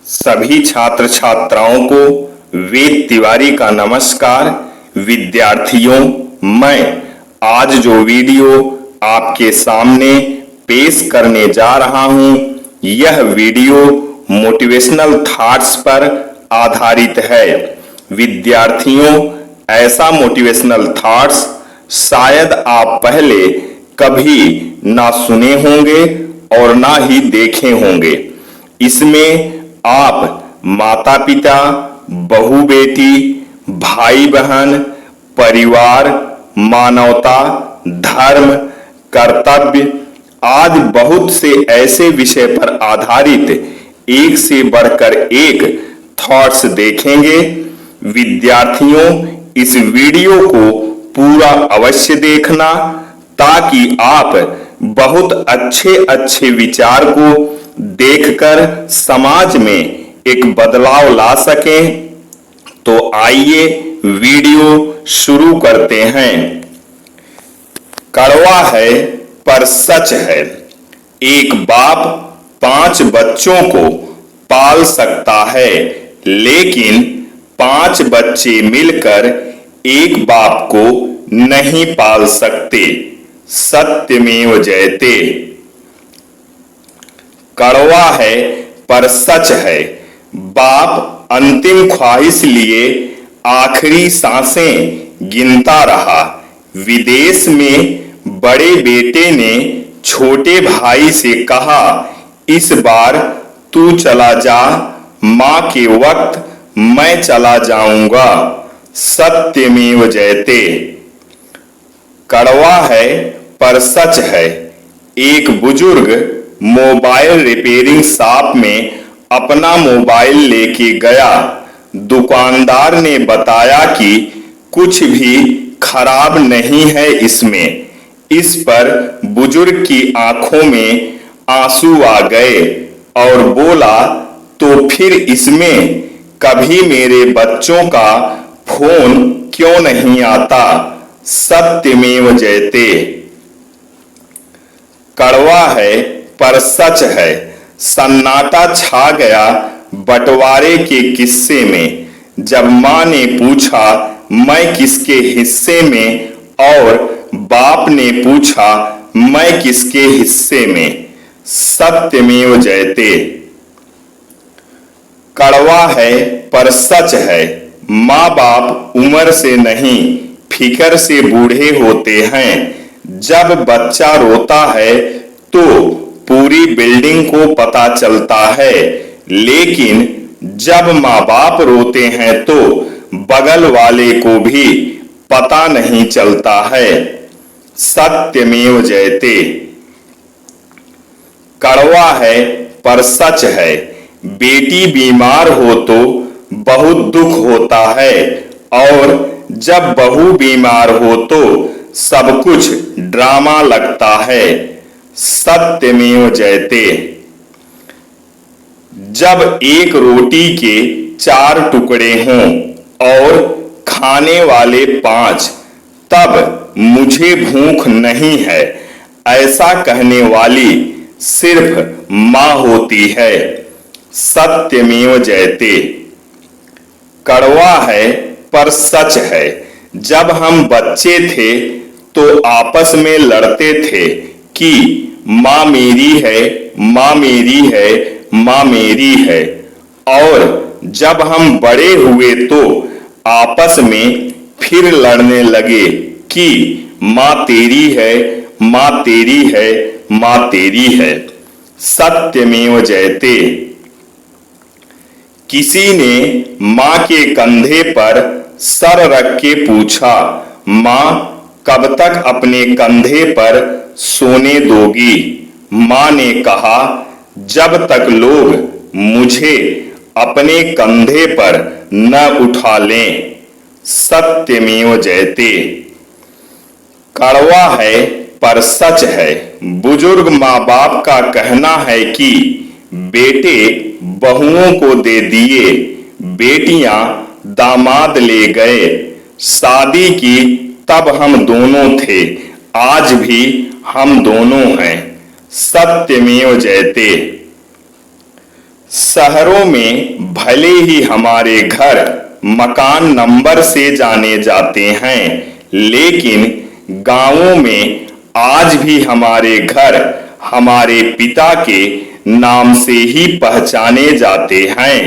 सभी छात्र छात्राओं को वेद तिवारी का नमस्कार। विद्यार्थियों, मैं आज जो वीडियो आपके सामने पेश करने जा रहा हूं, यह वीडियो मोटिवेशनल थॉट्स पर आधारित है। विद्यार्थियों, ऐसा मोटिवेशनल थॉट्स शायद आप पहले कभी ना सुने होंगे और ना ही देखे होंगे। इसमें आप माता पिता, बहू बेटी, भाई बहन, परिवार, मानवता, धर्म, कर्तव्य आदि बहुत से ऐसे विषय पर आधारित एक से बढ़कर एक थॉट्स देखेंगे। विद्यार्थियों, इस वीडियो को पूरा अवश्य देखना ताकि आप बहुत अच्छे विचार को देखकर समाज में एक बदलाव ला सकें। तो आइए वीडियो शुरू करते हैं। कड़वा है पर सच है। एक बाप 5 बच्चों को पाल सकता है, लेकिन 5 बच्चे मिलकर एक बाप को नहीं पाल सकते। सत्यमेव जयते। कड़वा है पर सच है। बाप अंतिम ख्वाहिश लिए आखिरी सांसें गिनता रहा। विदेश में बड़े बेटे ने छोटे भाई से कहा, इस बार तू चला जा, मां के वक्त मैं चला जाऊंगा। सत्यमेव जयते। कड़वा है पर सच है। एक बुजुर्ग मोबाइल रिपेयरिंग शॉप में अपना मोबाइल लेके गया। दुकानदार ने बताया कि कुछ भी खराब नहीं है इसमें। इस पर बुजुर्ग की आंखों में आंसू आ गए और बोला, तो फिर इसमें कभी मेरे बच्चों का फोन क्यों नहीं आता। सत्यमेव जयते। कड़वा है पर सच है। सन्नाटा छा गया बंटवारे के किस्से में। जब मां ने पूछा, मैं किसके हिस्से में, और बाप ने पूछा, मैं किसके हिस्से में। सत्यमेव जयते। कड़वा है पर सच है। माँ बाप उम्र से नहीं, फिक्र से बूढ़े होते हैं। जब बच्चा रोता है तो पूरी बिल्डिंग को पता चलता है, लेकिन जब माँ बाप रोते हैं तो बगल वाले को भी पता नहीं चलता है। सत्यमेव जयते। कड़वा है पर सच है। बेटी बीमार हो तो बहुत दुख होता है, और जब बहू बीमार हो तो सब कुछ ड्रामा लगता है। सत्यमेव जयते। जब एक रोटी के 4 टुकड़े हों और खाने वाले 5, तब मुझे भूख नहीं है, ऐसा कहने वाली सिर्फ मां होती है। सत्यमेव जयते। कड़वा है पर सच है। जब हम बच्चे थे तो आपस में लड़ते थे कि मां मेरी है, मां मेरी है, मां मेरी है, और जब हम बड़े हुए तो आपस में फिर लड़ने लगे कि मां तेरी है, मां तेरी है, मां तेरी है। सत्यमेव जयते। किसी ने मां के कंधे पर सर रख के पूछा, मां कब तक अपने कंधे पर सोने दोगी। मां ने कहा, जब तक लोग मुझे अपने कंधे पर न उठा लें। सत्यमेव जयते। कड़वा है पर सच है। बुजुर्ग माँ बाप का कहना है कि बेटे बहुओं को दे दिए, बेटियां दामाद ले गए। शादी की तब हम दोनों थे, आज भी हम दोनों हैं। सत्यमेव जयते। शहरों में भले ही हमारे घर मकान नंबर से जाने जाते हैं, लेकिन गांवों में आज भी हमारे घर हमारे पिता के नाम से ही पहचाने जाते हैं।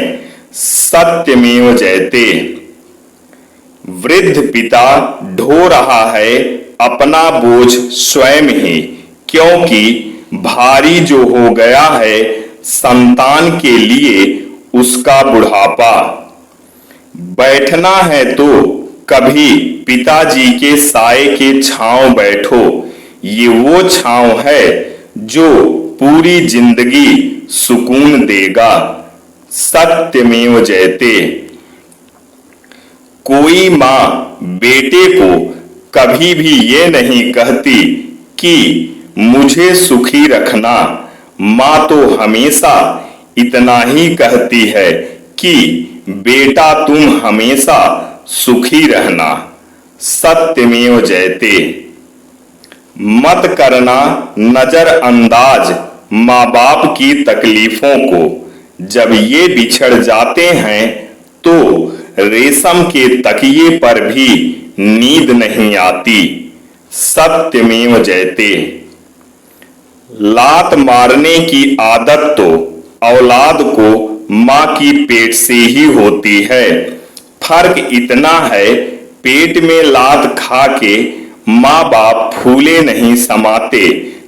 सत्यमेव जयते। वृद्ध पिता ढो रहा है अपना बोझ स्वयं ही, क्योंकि भारी जो हो गया है संतान के लिए उसका बुढ़ापा। बैठना है तो कभी पिताजी के साए के छांव बैठो, ये वो छांव है जो पूरी जिंदगी सुकून देगा। सत्यमेव जयते। कोई माँ बेटे को कभी भी ये नहीं कहती कि मुझे सुखी रखना। माँ तो हमेशा इतना ही कहती है कि बेटा तुम हमेशा सुखी रहना। सत्यमेव जयते। मत करना नजरअंदाज माँ बाप की तकलीफों को। जब ये बिछड़ जाते हैं तो रेशम के तकिए पर भी नींद नहीं आती। सत्यमेव जयते। लात मारने की आदत तो औलाद को माँ की पेट से ही होती है। फर्क इतना है, पेट में लात खा के माँ बाप फूले नहीं समाते,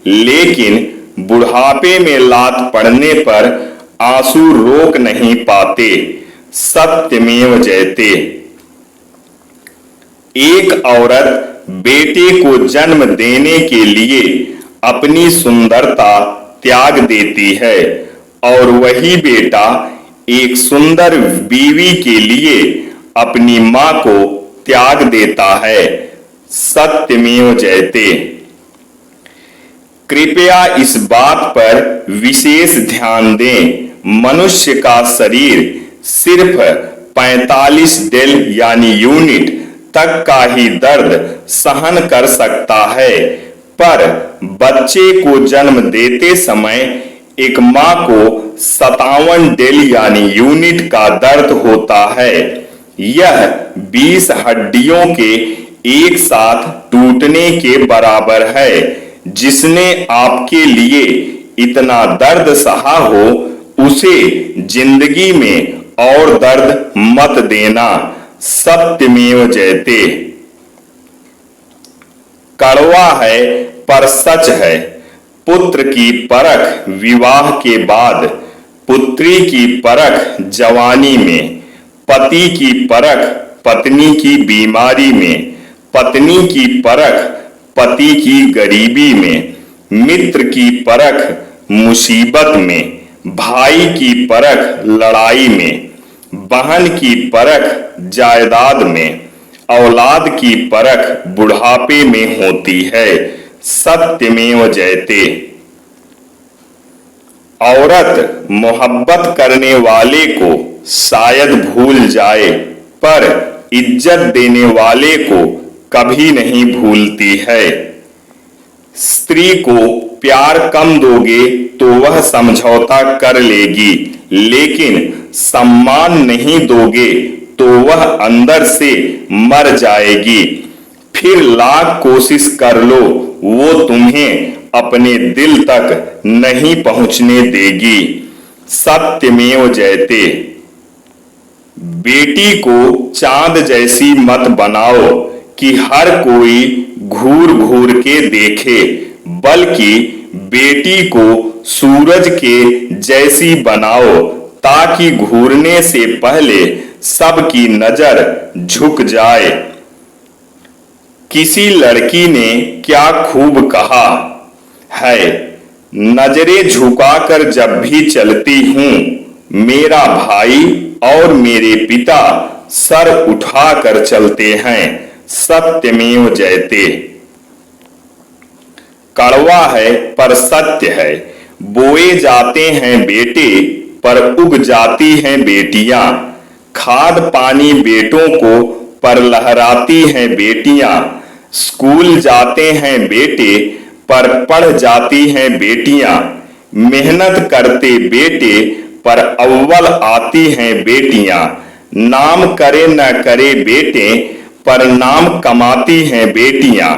लेकिन बुढ़ापे में लात पड़ने पर आंसू रोक नहीं पाते। सत्यमेव जयते। एक औरत बेटे को जन्म देने के लिए अपनी सुंदरता त्याग देती है और वही बेटा एक सुंदर बीवी के लिए अपनी मां को त्याग देता है। सत्यमेव जयते। कृपया इस बात पर विशेष ध्यान दें, मनुष्य का शरीर सिर्फ 45 डेल यानी यूनिट तक का ही दर्द सहन कर सकता है, पर बच्चे को जन्म देते समय एक माँ को 57 डेल यानी यूनिट का दर्द होता है। यह 20 हड्डियों के एक साथ टूटने के बराबर है। जिसने आपके लिए इतना दर्द सहा हो, उसे जिंदगी में और दर्द मत देना। सत्यमेव जयते। कड़वा है पर सच है। पुत्र की परख विवाह के बाद, पुत्री की परख जवानी में, पति की परख पत्नी की बीमारी में, पत्नी की परख पति की गरीबी में, मित्र की परख मुसीबत में, भाई की परख लड़ाई में, बहन की परख जायदाद में, औलाद की परख बुढ़ापे में होती है। सत्यमेव जयते। औरत मोहब्बत करने वाले को शायद भूल जाए, पर इज्जत देने वाले को कभी नहीं भूलती है। स्त्री को प्यार कम दोगे तो वह समझौता कर लेगी, लेकिन सम्मान नहीं दोगे तो वह अंदर से मर जाएगी। फिर लाख कोशिश कर लो, वो तुम्हें अपने दिल तक नहीं पहुंचने देगी। सत्यमेव जयते। बेटी को चांद जैसी मत बनाओ कि हर कोई घूर घूर के देखे, बल्कि बेटी को सूरज के जैसी बनाओ ताकि घूरने से पहले सबकी नजर झुक जाए। किसी लड़की ने क्या खूब कहा है, नजरें झुकाकर जब भी चलती हूं, मेरा भाई और मेरे पिता सर उठाकर चलते हैं। सत्यमेव जयते। कड़वा है पर सत्य है। बोए जाते हैं बेटे पर उग जाती हैं बेटियां। खाद पानी बेटों को पर लहराती हैं बेटियां। स्कूल जाते हैं बेटे पर पढ़ जाती हैं बेटियां। मेहनत करते बेटे पर अव्वल आती हैं बेटियां। नाम करे न करे बेटे पर नाम कमाती हैं बेटियां।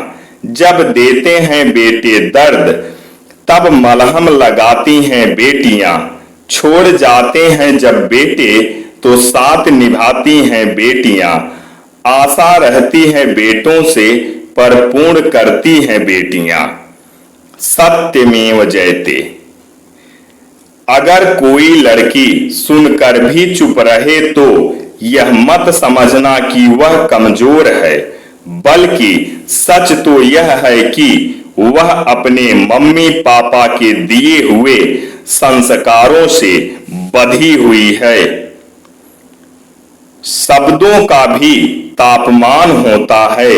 जब देते हैं बेटे दर्द तब मलहम लगाती हैं बेटियां। छोड़ जाते हैं जब बेटे तो साथ निभाती हैं बेटियां। आशा रहती है बेटों से पर पूर्ण करती हैं बेटियां। सत्यमेव जयते। अगर कोई लड़की सुनकर भी चुप रहे तो यह मत समझना कि वह कमजोर है, बल्कि सच तो यह है कि वह अपने मम्मी पापा के दिए हुए संस्कारों से बंधी हुई है। शब्दों का भी तापमान होता है,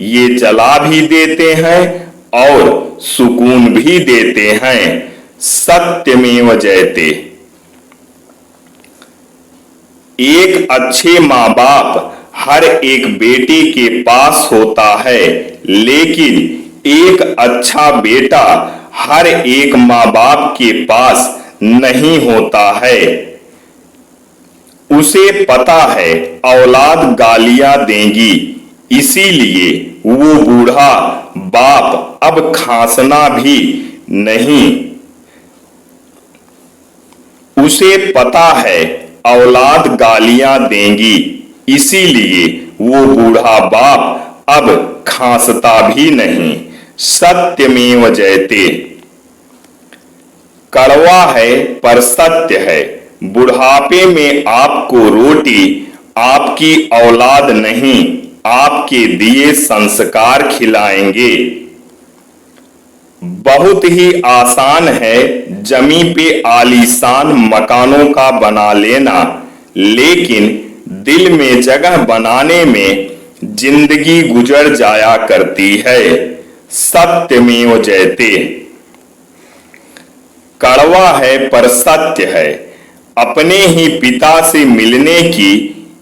ये जला भी देते हैं और सुकून भी देते हैं। सत्यमेव जयते। एक अच्छे माँ बाप हर एक बेटे के पास होता है, लेकिन एक अच्छा बेटा हर एक माँ बाप के पास नहीं होता है। उसे पता है औलाद गालियां देंगी, इसीलिए वो बूढ़ा बाप अब खांसना भी नहीं। उसे पता है औलाद गालियां देंगी, इसीलिए वो बूढ़ा बाप अब खांसता भी नहीं। सत्यमेव जयते। कड़वा है पर सत्य है, बुढ़ापे में आपको रोटी आपकी औलाद नहीं आपके दिए संस्कार खिलाएंगे। बहुत ही आसान है जमी पे आलीशान मकानों का बना लेना, लेकिन दिल में जगह बनाने में जिंदगी गुजर जाया करती है। सत्यमेव जयते। कड़वा है पर सत्य है, अपने ही पिता से मिलने की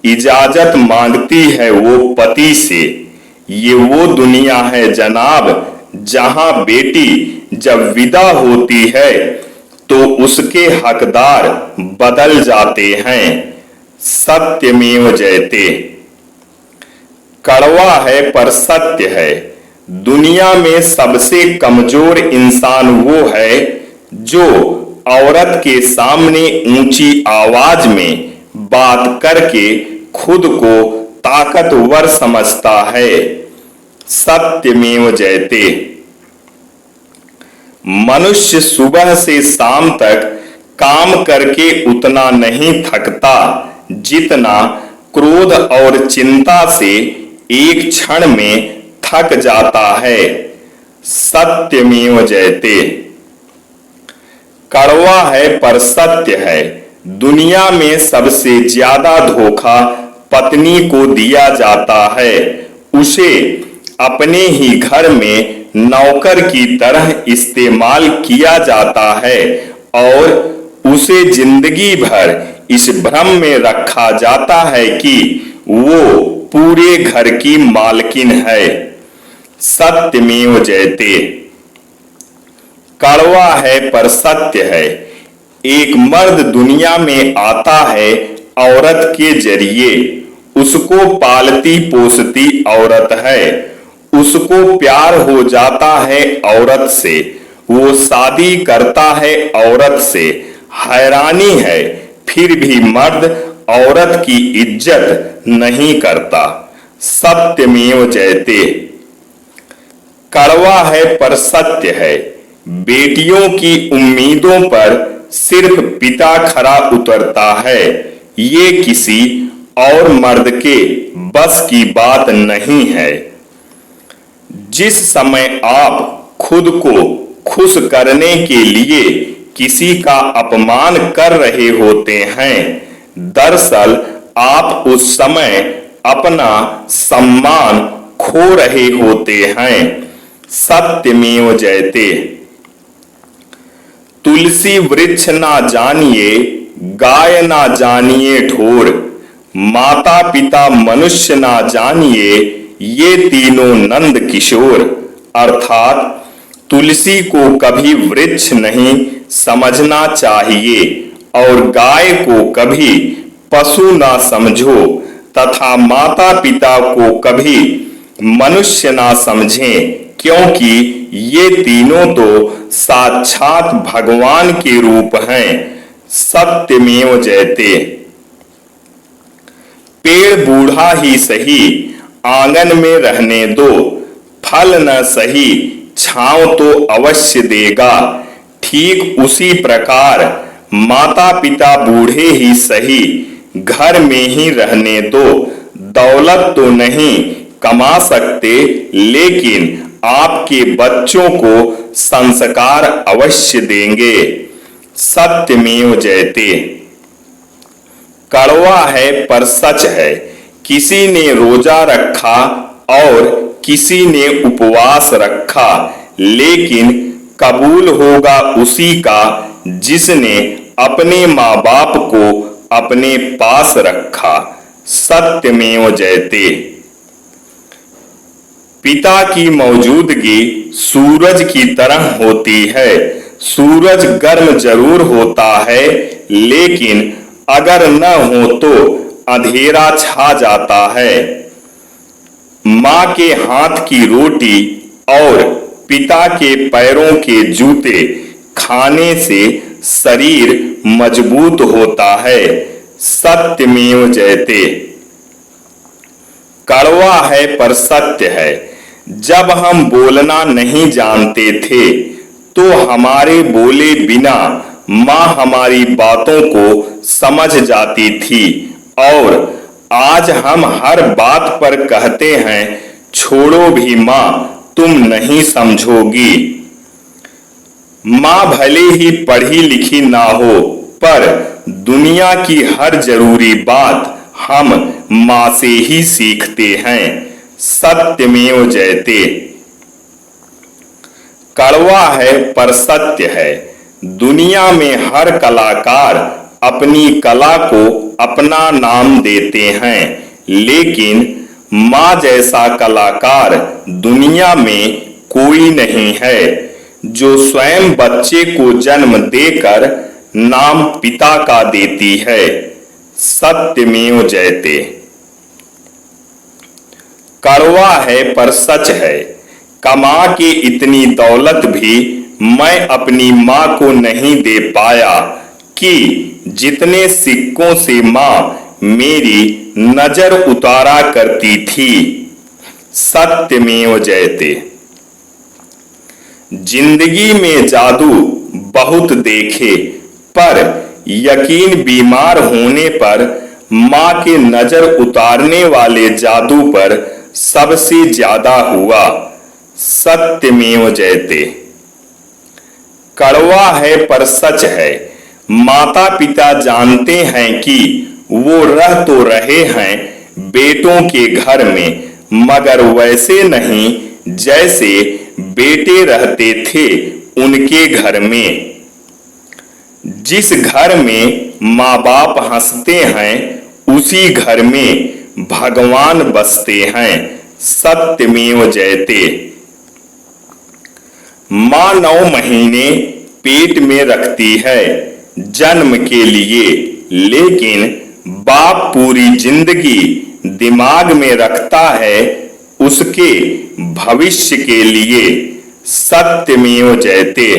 इजाजत मांगती है वो पति से। ये वो दुनिया है जनाब जहां बेटी जब विदा होती है तो उसके हकदार बदल जाते हैं। सत्यमेव जयते। कड़वा है पर सत्य है, दुनिया में सबसे कमजोर इंसान वो है जो औरत के सामने ऊंची आवाज में बात करके खुद को ताकतवर समझता है। सत्यमेव जयते। मनुष्य सुबह से शाम तक काम करके उतना नहीं थकता जितना क्रोध और चिंता से एक क्षण में थक जाता है। सत्यमेव जयते। कड़वा है पर सत्य है, दुनिया में सबसे ज्यादा धोखा पत्नी को दिया जाता है। उसे अपने ही घर में नौकर की तरह इस्तेमाल किया जाता है और उसे जिंदगी भर इस भ्रम में रखा जाता है कि वो पूरे घर की मालकिन है। सत्यमेव जयते। कड़वा है पर सत्य है, एक मर्द दुनिया में आता है औरत के जरिए, उसको पालती पोसती औरत है, उसको प्यार हो जाता है औरत से, वो शादी करता है औरत से। हैरानी है फिर भी मर्द औरत की इज्जत नहीं करता। सत्यमेव जयते। कड़वा है पर सत्य है, बेटियों की उम्मीदों पर सिर्फ पिता खरा उतरता है, ये किसी और मर्द के बस की बात नहीं है। जिस समय आप खुद को खुश करने के लिए किसी का अपमान कर रहे होते हैं, दरअसल आप उस समय अपना सम्मान खो रहे होते हैं। सत्यमेव जयते। तुलसी वृक्ष ना जानिए, गाय ना जानिए ढोर, माता पिता मनुष्य ना जानिए, ये तीनों नंद किशोर। अर्थात तुलसी को कभी वृक्ष नहीं समझना चाहिए और गाय को कभी पशु ना समझो तथा माता पिता को कभी मनुष्य ना समझें, क्योंकि ये तीनों तो साक्षात भगवान के रूप हैं। सत्यमेव जयते। पेड़ बूढ़ा ही सही आंगन में रहने दो, फल न सही छांव तो अवश्य देगा। ठीक उसी प्रकार माता पिता बूढ़े ही सही घर में ही रहने दो। दौलत तो नहीं कमा सकते, लेकिन आपके बच्चों को संस्कार अवश्य देंगे। सत्यमेव जयते। कड़वा है पर सच है, किसी ने रोजा रखा और किसी ने उपवास रखा, लेकिन कबूल होगा उसी का जिसने अपने माँ बाप को अपने पास रखा। सत्यमेव जयते। पिता की मौजूदगी सूरज की तरह होती है। सूरज गर्म जरूर होता है, लेकिन अगर न हो तो अंधेरा छा जाता है। माँ के हाथ की रोटी और पिता के पैरों के जूते खाने से शरीर मजबूत होता है। सत्यमेव जयते। कड़वा है पर सत्य है। जब हम बोलना नहीं जानते थे तो हमारे बोले बिना माँ हमारी बातों को समझ जाती थी, और आज हम हर बात पर कहते हैं, छोड़ो भी माँ, तुम नहीं समझोगी। माँ भले ही पढ़ी लिखी ना हो, पर दुनिया की हर जरूरी बात हम माँ से ही सीखते हैं। सत्यमेव जयते। कड़वा है पर सत्य है। दुनिया में हर कलाकार अपनी कला को अपना नाम देते हैं, लेकिन माँ जैसा कलाकार दुनिया में कोई नहीं है, जो स्वयं बच्चे को जन्म देकर नाम पिता का देती है। सत्यमेव जयते। कड़वा है पर सच है। कमा के इतनी दौलत भी मैं अपनी माँ को नहीं दे पाया कि जितने सिक्कों से माँ मेरी नजर उतारा करती थी। सत्यमेव जयते। जिंदगी में जादू बहुत देखे, पर यकीन बीमार होने पर माँ के नजर उतारने वाले जादू पर सबसे ज्यादा हुआ। सत्यमेव जयते। कड़वा है पर सच है। माता पिता जानते हैं कि वो रह तो रहे हैं बेटों के घर में, मगर वैसे नहीं जैसे बेटे रहते थे उनके घर में। जिस घर में माँ बाप हंसते हैं, उसी घर में भगवान बसते हैं। सत्यमेव जयते। माँ 9 महीने पेट में रखती है जन्म के लिए, लेकिन बाप पूरी जिंदगी दिमाग में रखता है उसके भविष्य के लिए। सत्यमेव जयते।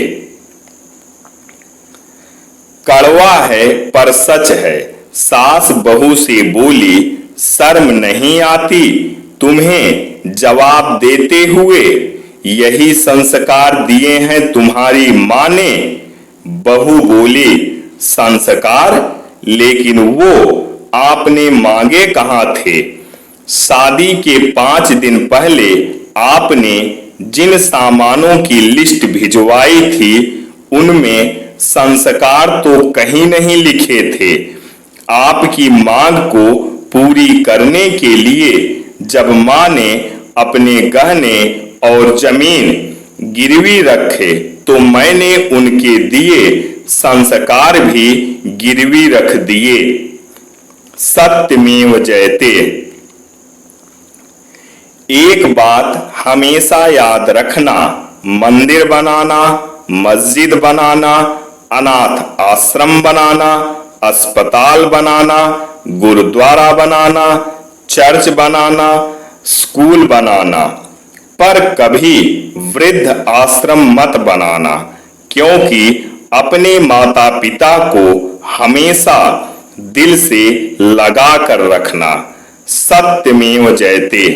कड़वा है पर सच है। सास बहू से बोली, शर्म नहीं आती तुम्हें जवाब देते हुए? यही संस्कार दिए हैं तुम्हारी माँ ने। बहू बोली, संस्कार? लेकिन वो आपने मांगे कहाँ थे? शादी के 5 दिन पहले आपने जिन सामानों की लिस्ट भिजवाई थी, उनमें संस्कार तो कहीं नहीं लिखे थे। आपकी मांग को पूरी करने के लिए जब माँ ने अपने गहने और जमीन गिरवी रखे, तो मैंने उनके दिए संस्कार भी गिरवी रख दिए। सत्यमेव जयते। एक बात हमेशा याद रखना, मंदिर बनाना, मस्जिद बनाना अनाथ आश्रम बनाना, अस्पताल बनाना, गुरुद्वारा बनाना, चर्च बनाना, स्कूल बनाना, पर कभी वृद्ध आश्रम मत बनाना, क्योंकि अपने माता पिता को हमेशा दिल से लगा कर रखना। सत्यमेव जयते।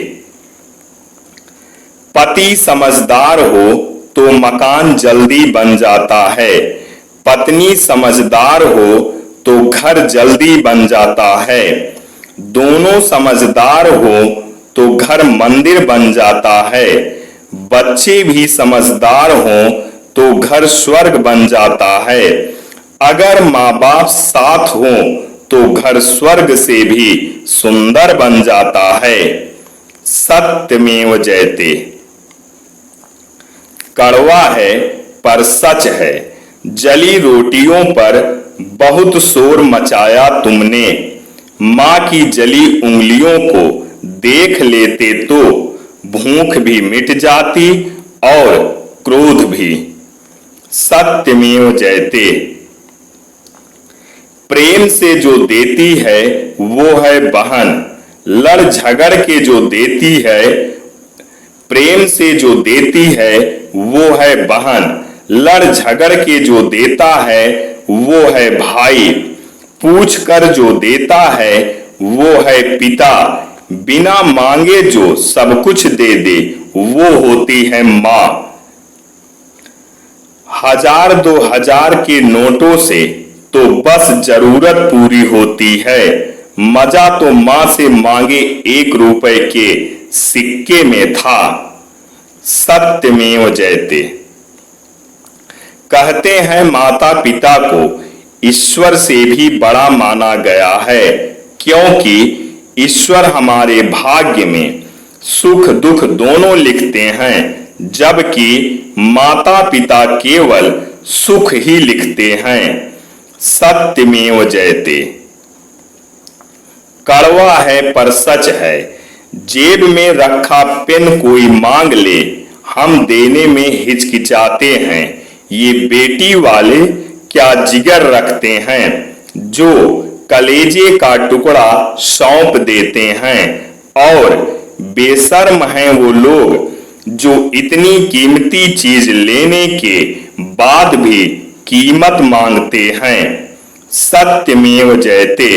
पति समझदार हो तो मकान जल्दी बन जाता है, पत्नी समझदार हो तो घर जल्दी बन जाता है, दोनों समझदार हो तो घर मंदिर बन जाता है, बच्चे भी समझदार हो तो घर स्वर्ग बन जाता है, अगर माँ बाप साथ हो तो घर स्वर्ग से भी सुंदर बन जाता है। सत्यमेव जयते। कड़वा है पर सच है, जली रोटियों पर बहुत शोर मचाया तुमने, माँ की जली उंगलियों को देख लेते तो भूख भी मिट जाती और क्रोध भी। सत्यमेव जयते। प्रेम से जो देती है वो है बहन, लड़ झगड़ के जो देती है, प्रेम से जो देती है वो है बहन, लड़ झगड़ के जो देता है वो है भाई, पूछ कर जो देता है वो है पिता, बिना मांगे जो सब कुछ दे दे वो होती है माँ। 1000-2000 के नोटों से तो बस जरूरत पूरी होती है, मजा तो माँ से मांगे 1 रुपए के सिक्के में था। सत्यमेव जयते। कहते हैं माता पिता को ईश्वर से भी बड़ा माना गया है, क्योंकि ईश्वर हमारे भाग्य में सुख दुख दोनों लिखते हैं, जबकि माता पिता केवल सुख ही लिखते हैं। सत्यमेव जयते। कड़वा है पर सच है, जेब में रखा पेन कोई मांग ले हम देने में हिचकिचाते हैं, ये बेटी वाले क्या जिगर रखते हैं जो कलेजे का टुकड़ा सौंप देते हैं, और बेशर्म हैं वो लोग जो इतनी कीमती चीज लेने के बाद भी कीमत मांगते हैं। सत्यमेव जयते।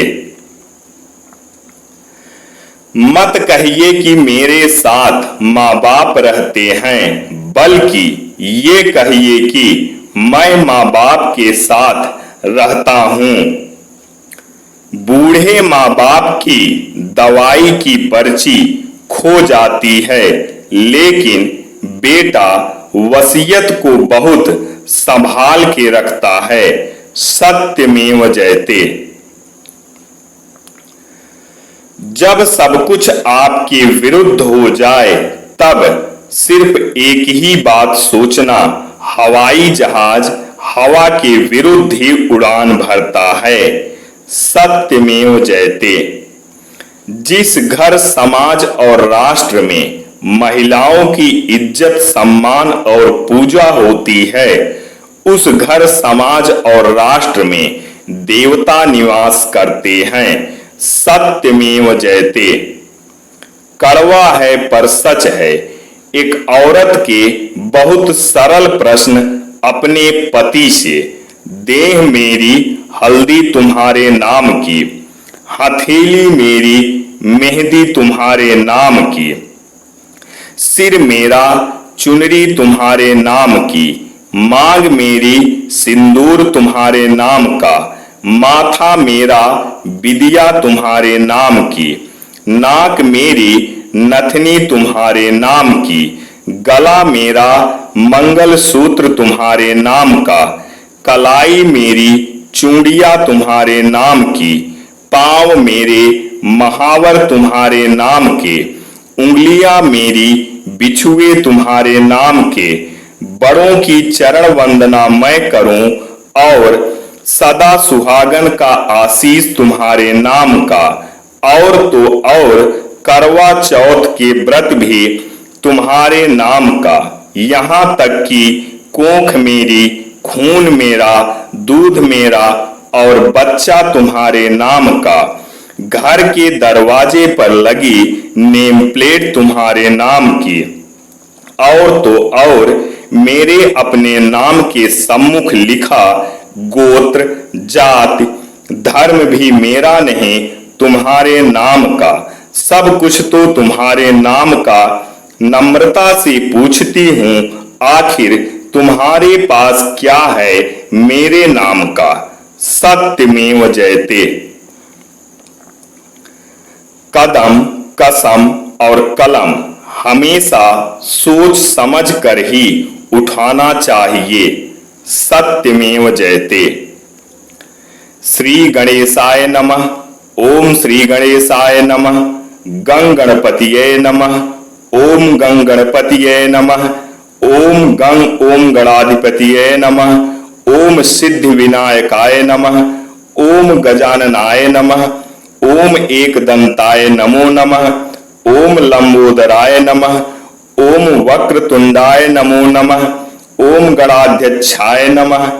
मत कहिए कि मेरे साथ माँ बाप रहते हैं, बल्कि ये कहिए कि मैं माँ बाप के साथ रहता हूं। बूढ़े माँ बाप की दवाई की पर्ची खो जाती है, लेकिन बेटा वसीयत को बहुत संभाल के रखता है। सत्यमेव जयते। जब सब कुछ आपके विरुद्ध हो जाए तब सिर्फ एक ही बात सोचना, हवाई जहाज हवा के विरुद्ध ही उड़ान भरता है। सत्यमेव जयते। जिस घर समाज और राष्ट्र में महिलाओं की इज्जत सम्मान और पूजा होती है, उस घर समाज और राष्ट्र में देवता निवास करते हैं। सत्यमेव जयते। कड़वा है पर सच है, एक औरत के बहुत सरल प्रश्न अपने पति से, देह मेरी हल्दी तुम्हारे नाम की, हथेली मेरी मेहंदी तुम्हारे नाम की, सिर मेरा चुनरी तुम्हारे नाम की, मांग मेरी सिंदूर तुम्हारे नाम का, माथा मेरा विदिया तुम्हारे नाम की, नाक मेरी नथनी तुम्हारे नाम की, गला मेरा मंगल सूत्र तुम्हारे नाम का, कलाई मेरी चूड़िया तुम्हारे नाम की, पांव मेरे महावर तुम्हारे नाम के, उंगलियां मेरी बिछुए तुम्हारे नाम के, बड़ों की चरण वंदना मैं करूं और सदा सुहागन का आशीष तुम्हारे नाम का, और तो और करवा चौथ के व्रत भी तुम्हारे नाम का, यहाँ तक कि कोख मेरी खून मेरा दूध मेरा और बच्चा तुम्हारे नाम का, घर के दरवाजे पर लगी नेम प्लेट तुम्हारे नाम की, और तो और मेरे अपने नाम के सम्मुख लिखा गोत्र, जाति, धर्म भी मेरा नहीं तुम्हारे नाम का, सब कुछ तो तुम्हारे नाम का। नम्रता से पूछती हूँ, आखिर तुम्हारे पास क्या है मेरे नाम का? सत्यमेव जयते। कदम, कसम और कलम हमेशा सोच समझ कर ही उठाना चाहिए। सत्यमेव जयते। श्री गणेशाय नमः। ओम श्री गणेशाय नमः। गं गणपतिये नमः। ओम गं गणपतिये नमः। ओम गं ओम गणाधिपतिये नमः। ओम सिद्धि विनायकाय नमः। ओम गजाननाय नमः। ओम एकदंताय नमो नमः। ओम लंबोदराय नमः। ओम वक्रतुंडाय नमो नमः। ओम गणाध्यक्षाय नमः।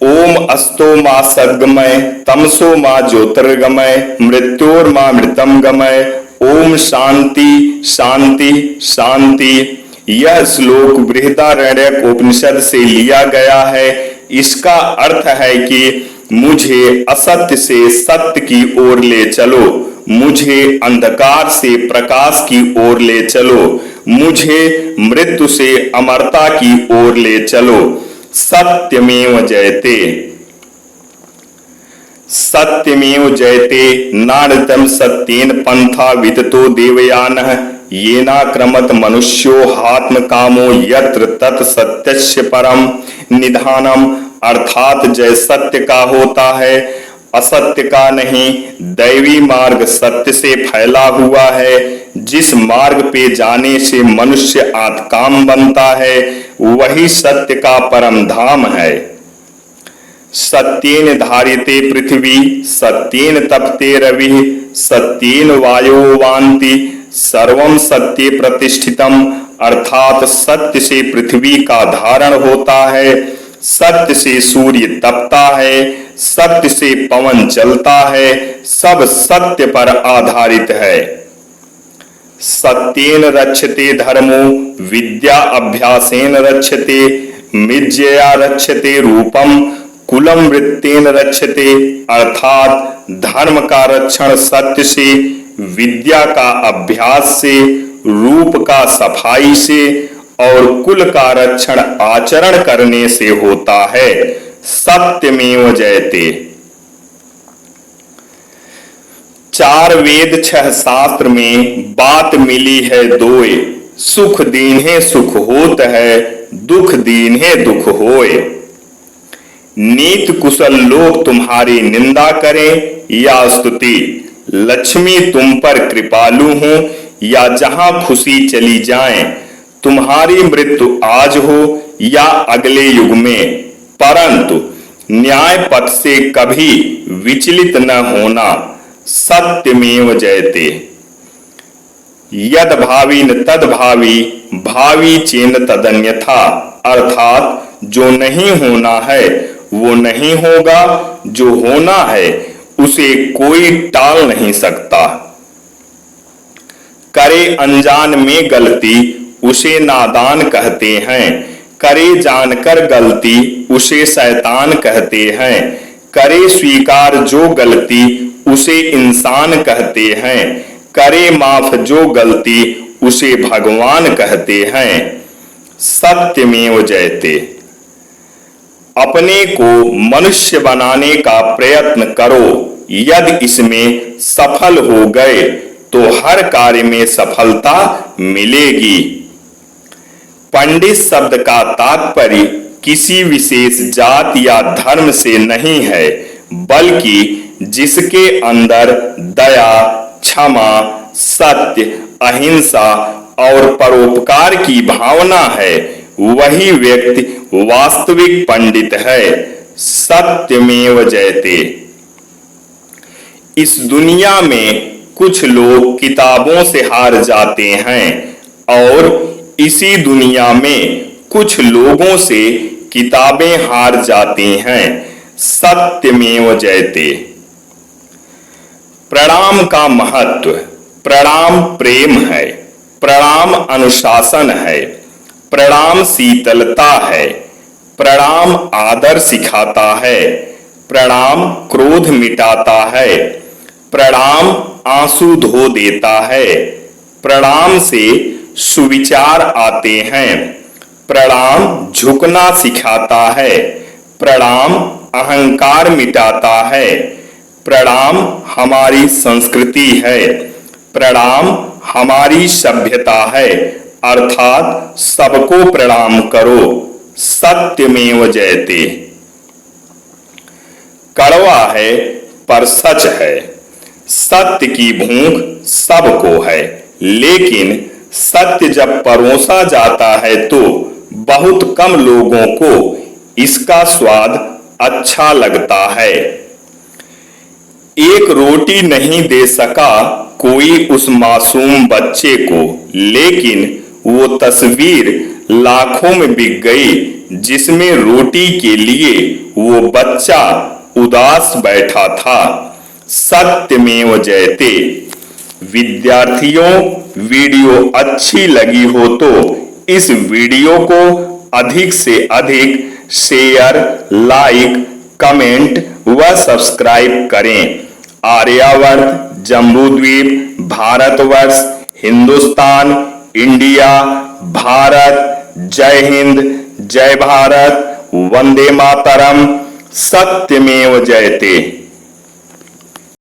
ओम अस्तो मा सद्गमय तमसो मा ज्योतिर्गमय मृत्योर्मा मृतम गमय। ओम शांति शांति शांति। यह श्लोक बृहदारण्यक उपनिषद से लिया गया है। इसका अर्थ है कि मुझे असत्य से सत्य की ओर ले चलो, मुझे अंधकार से प्रकाश की ओर ले चलो, मुझे मृत्यु से अमरता की ओर ले चलो। सत्यमेव जयते। सत्यमेव जयते। नारदम सत्येन पंथा विदतो देवयानः येना क्रमत मनुष्यो हात्म कामो यत्र तत् सत्यस्य परम निधानम। अर्थात जय सत्य का होता है, असत्य का नहीं। दैवी मार्ग सत्य से फैला हुआ है। जिस मार्ग पे जाने से मनुष्य आत्मकाम बनता है वही सत्य का परम धाम है। सत्येन धार्यते पृथ्वी सत्येन तपते रवि सत्येन वायो वान्ति सर्वम सत्ये प्रतिष्ठितम। अर्थात सत्य से पृथ्वी का धारण होता है, सत्य से सूर्य तपता है, सत्य से पवन चलता है, सब सत्य पर आधारित है। सत्येन रक्षते धर्मो विद्या अभ्यासेन रक्षते मिज्जया रक्षते रूपम कुलम वृत्तेन रक्षते। अर्थात धर्म का रक्षण सत्य से, विद्या का अभ्यास से, रूप का सफाई से और कुल का रक्षण आचरण करने से होता है। सत्यमेव जयते। 4 वेद 6 शास्त्र में बात मिली है दोए, सुख दीन्हे सुख होत है, दुख दीन्हे दुख होए। नीत कुशल लोग तुम्हारी निंदा करें या स्तुति, लक्ष्मी तुम पर कृपालु हो या जहां खुशी चली जाए, तुम्हारी मृत्यु आज हो या अगले युग में, परंतु न्याय पथ से कभी विचलित न होना। सत्यमेव जयते। यद भावी न तद भावी भावी चेन तदन्यथा। अर्थात जो नहीं होना है वो नहीं होगा, जो होना है उसे कोई टाल नहीं सकता। करे अनजान में गलती उसे नादान कहते हैं, करे जानकर गलती उसे शैतान कहते हैं, करे स्वीकार जो गलती उसे इंसान कहते हैं, करे माफ जो गलती उसे भगवान कहते हैं। सत्यमेव जयते। अपने को मनुष्य बनाने का प्रयत्न करो, यदि इसमें सफल हो गए तो हर कार्य में सफलता मिलेगी। पंडित शब्द का तात्पर्य किसी विशेष जात या धर्म से नहीं है, बल्कि जिसके अंदर दया, क्षमा, सत्य, अहिंसा और परोपकार की भावना है वही व्यक्ति वास्तविक पंडित है। सत्यमेव जयते। इस दुनिया में कुछ लोग किताबों से हार जाते हैं और इसी दुनिया में कुछ लोगों से किताबें हार जाती हैं, सत्यमेव जयते। प्रणाम का महत्व। प्रणाम प्रेम है, प्रणाम अनुशासन है, प्रणाम शीतलता है, प्रणाम आदर सिखाता है, प्रणाम क्रोध मिटाता है, प्रणाम आंसू धो देता है, प्रणाम से सुविचार आते हैं, प्रणाम झुकना सिखाता है, प्रणाम अहंकार मिटाता है, प्रणाम हमारी संस्कृति है, प्रणाम हमारी सभ्यता है, अर्थात सबको प्रणाम करो, सत्यमेव जयते। कड़वा है पर सच है, सत्य की भूख सबको है, लेकिन सत्य जब परोसा जाता है तो बहुत कम लोगों को इसका स्वाद अच्छा लगता है। एक रोटी नहीं दे सका कोई उस मासूम बच्चे को, लेकिन वो तस्वीर लाखों में बिक गई जिसमें रोटी के लिए वो बच्चा उदास बैठा था, सत्यमेव जयते। विद्यार्थियों, वीडियो अच्छी लगी हो तो इस वीडियो को अधिक से अधिक शेयर, लाइक, कमेंट व सब्सक्राइब करें। आर्यावर्त, जम्बूद्वीप, भारतवर्ष, हिंदुस्तान, इंडिया, भारत, जय हिंद, जय भारत, वंदे मातरम, सत्यमेव जयते।